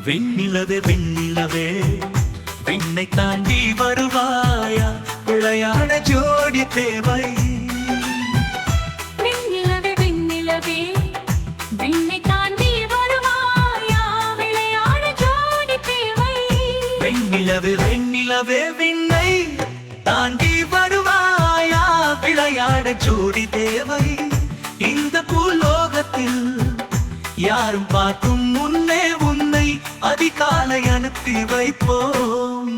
வெண்ணிலவே வெண்ணிலவே விண்ணை தாண்டி வருவாயா, விளையாட ஜோடி தேவை. வெண்ணிலவே வெண்ணிலவே விண்ணை தாண்டி வருவாயா, விளையாட ஜோடி தேவை. வெண்ணிலவே வெண்ணிலவே விண்ணை தாண்டி வருவாயா, விளையாட ஜோடி தேவை. இந்த பூலோகத்தில் யாரும் பார்க்கும் முன்னே உன்னை அதிகாலை அனுப்பி வைப்போம்.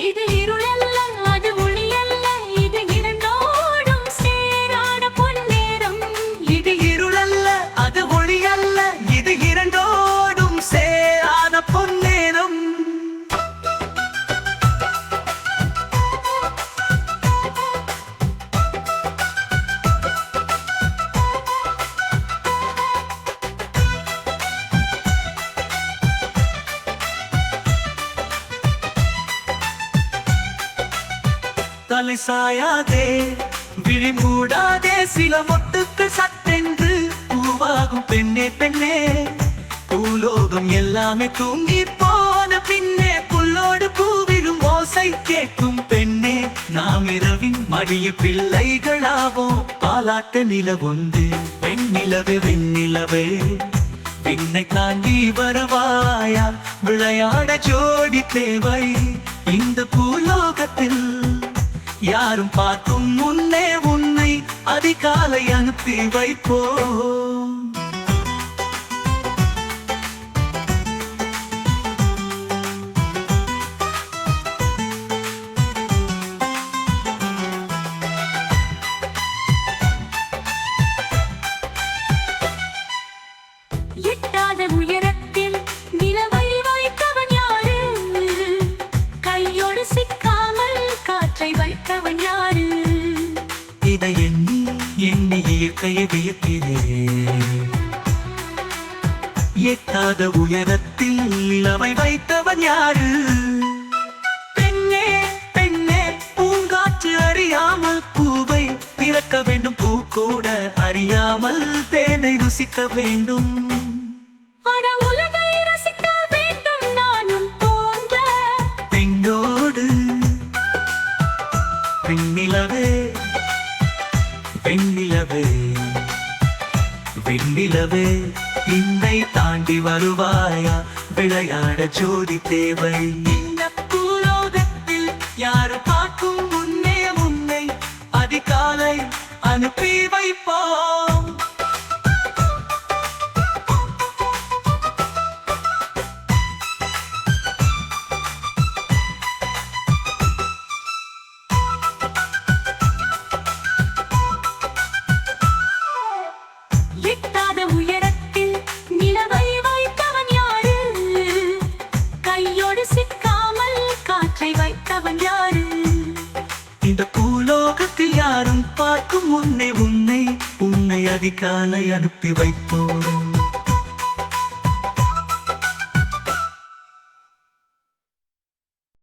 இது இருளல்ல, அது ஒளியல்ல, இது இரண்டோடும் சேராத பொன்னேரம். இது இருளல்ல, அது ஒளியல்ல, இது இரண்டோடும் சேராத பொன்னேரம். தலை சாயாதே, விழி மூடாதே, சில மொட்டுக்கள் சட்டென்று பூவாகும் பெண்ணே பெண்ணே. பூலோகம் எல்லாமே தூங்கி போன பின்னே புல்லோடு பூவிடும் ஓசை கேட்கும் பெண்ணே. நாம் இரவின் மடிய பிள்ளைகளாவோம், பாலாட்ட நிலவொன்று. வெண்ணிலவே வெண்ணிலவே விண்ணை தாண்டி வருவாயா, விளையாட ஜோடி தேவை. இந்த பூலோகத்தில் யாரும் பார்க்கும் முன்னே உன்னை அதிகாலை அனுப்பி வைப்போம். எட்டாத உயரத்தில் நிலவை வைத்தவன் யாரு, கையோடு சிக்காமல் காற்றை வைத்தவன் யாரு. இதை எண்ணி எண்ணி இயற்கையை வியக்கிறேன். எட்டாத உயரத்தில் நிலவை வைத்தவன் யாரு. பெண்ணே பெண்ணே பூங்காற்று அறியாமல் பூவை பிறக்க வேண்டும், பூ கூட அறியாமல் தேனை ருசிக்க வேண்டும். அட உலகை ரசிக்க வேண்டும் நானும் போன்ற பெண்ணோடு. வெண்ணிலவே வெண்ணிலவே வெண்ணிலவே விண்ணை தாண்டி வருவாயா, விளையாட ஜோடி தேவை. இந்த பூலோகத்தில் யாரு பார்க்கும் முன்னே உன்னை அதிகாலை அனுப்பி வைப்போம். எட்டாத உயரத்தில் நிலவை வைத்தவன் யாரு, கையோடு சிக்காமல் காற்றை வைத்தவன் யாரு. இந்த பூலோகத்தில் யாரும் பார்க்கும் முன்னே உன்னை அதிகாலை அனுப்பி வைப்போம்.